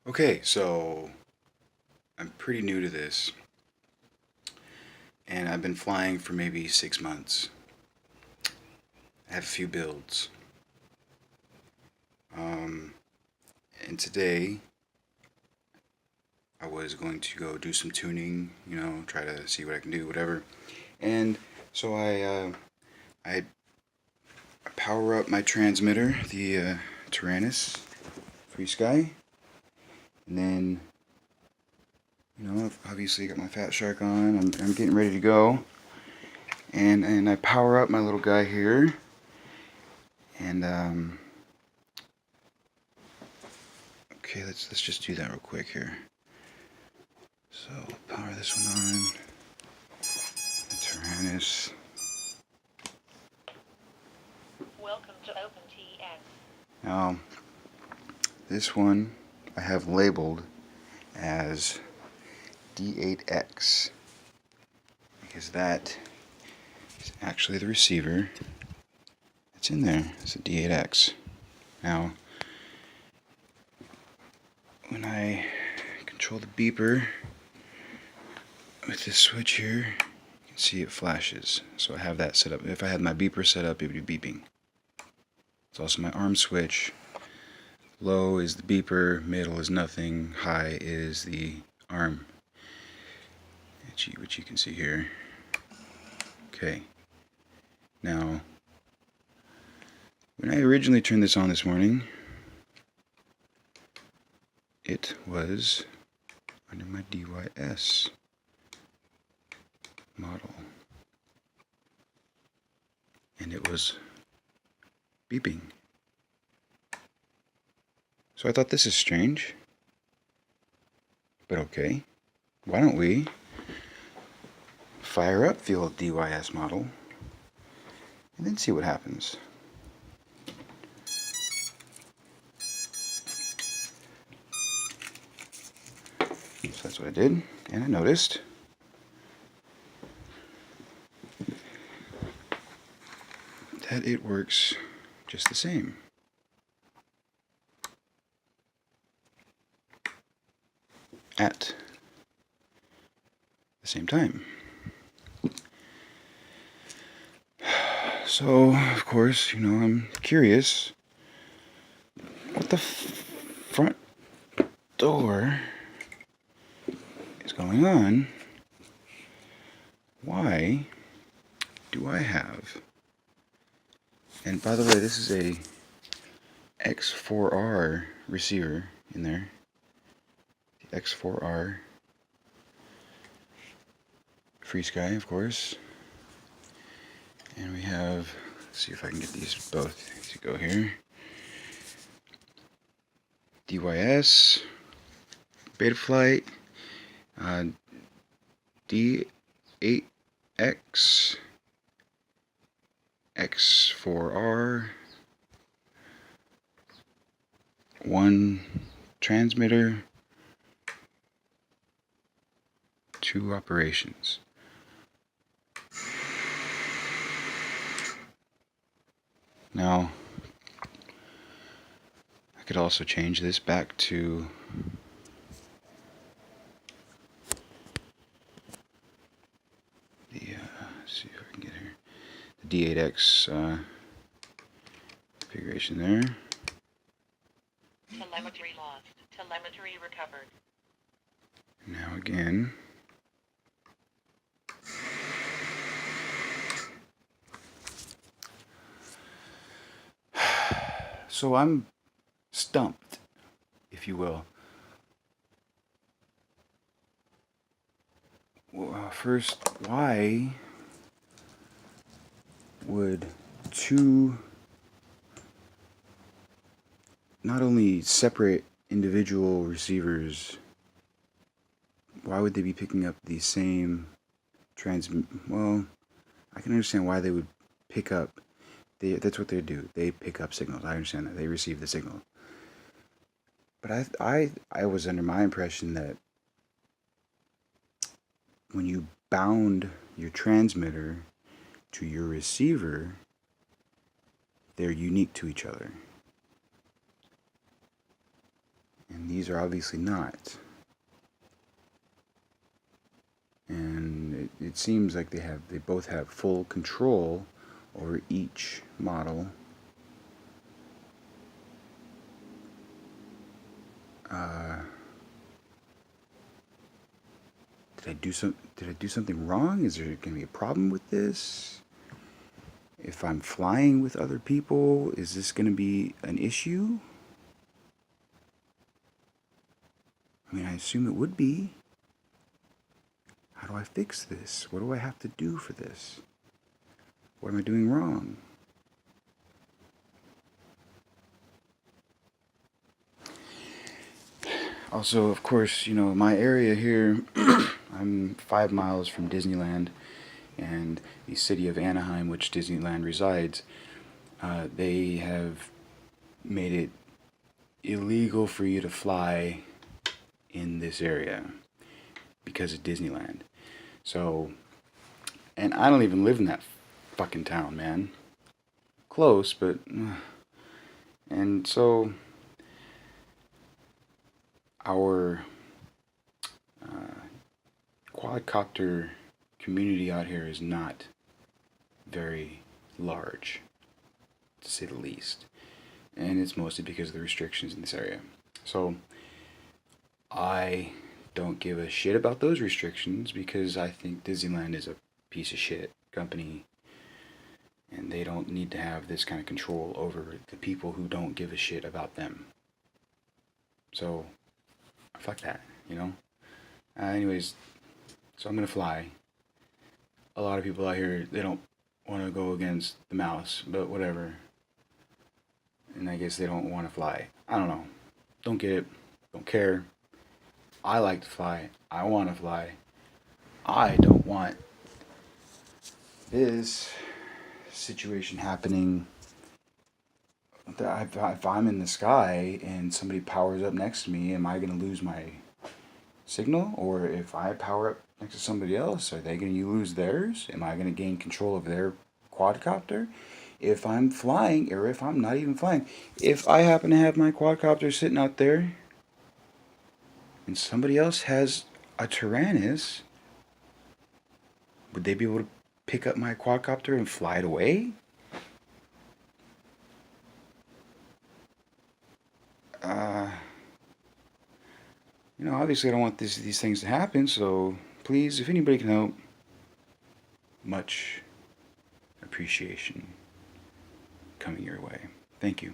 Okay, so I'm pretty new to this, and I've been flying for maybe 6 months. I have a few builds. Um, and today I was going to go do some tuning, try to see what I can do, whatever. And so I power up my transmitter, the Taranis Free Sky, and then I've obviously got my Fat Shark on. I'm getting ready to go, and I power up my little guy here, and okay, let's just do that real quick here. So power this one on. The Taranis. Welcome to OpenTX. Now, this one I have labeled as D8X because that is actually the receiver that's in there. It's a D8X. Now, when I control the beeper with this switch here, you can see it flashes. So I have that set up. If I had my beeper set up, it would be beeping. It's also my arm switch. Low is the beeper, middle is nothing, high is the arm, which you can see here. Okay. Now, when I originally turned this on this morning, it was under my DYS model. And it was beeping. So I thought, this is strange. But okay. Why don't we fire up the old DYS model and then see what happens. So that's what I did, and I noticed that it works just the same. At the same time. So, of course, I'm curious what the front door is going on. Why do I have, and by the way, this is a X4R receiver in there, the X4R Free Sky, of course. And we have, let's see if I can get these both to go here. DYS, Betaflight, D8X, X4R, one transmitter, 2 operations. Now, I could also change this back to the, let's see if I can get here, the D8X configuration there. Telemetry lost. Telemetry recovered. Now again, so I'm stumped, if you will. First, why would 2 not only separate individual receivers, why would they be picking up the same well, I can understand why they would pick up, that's what they do. They pick up signals. I understand that. They receive the signal. But I was under my impression that when you bound your transmitter to your receiver, they're unique to each other. And these are obviously not. And it seems like they both have full control over each model. Did I do something wrong? Is there going to be a problem with this? If I'm flying with other people, is this going to be an issue? I mean, I assume it would be. How do I fix this? What do I have to do for this? What am I doing wrong? Also, of course, you know, my area here, I'm 5 miles from Disneyland, and the city of Anaheim, which Disneyland resides, they have made it illegal for you to fly in this area because of Disneyland. So, and I don't even live in that fucking town, man. Close, but, and so our quadcopter community out here is not very large, to say the least. And it's mostly because of the restrictions in this area. So I don't give a shit about those restrictions because I think Disneyland is a piece of shit company, and they don't need to have this kind of control over the people who don't give a shit about them. So fuck that, you know? Anyways, so I'm gonna fly. A lot of people out here, they don't want to go against the mouse, but whatever. And I guess they don't want to fly. I don't know. Don't get it. Don't care. I like to fly. I want to fly. I don't want this situation happening. If I'm in the sky and somebody powers up next to me, am I going to lose my signal? Or if I power up next to somebody else, are they going to lose theirs? Am I going to gain control of their quadcopter? If I'm flying, or if I'm not even flying, if I happen to have my quadcopter sitting out there and somebody else has a taranis, would they be able to pick up my quadcopter and fly it away? You know, obviously I don't want these things to happen, so please, if anybody can help, much appreciation coming your way. Thank you.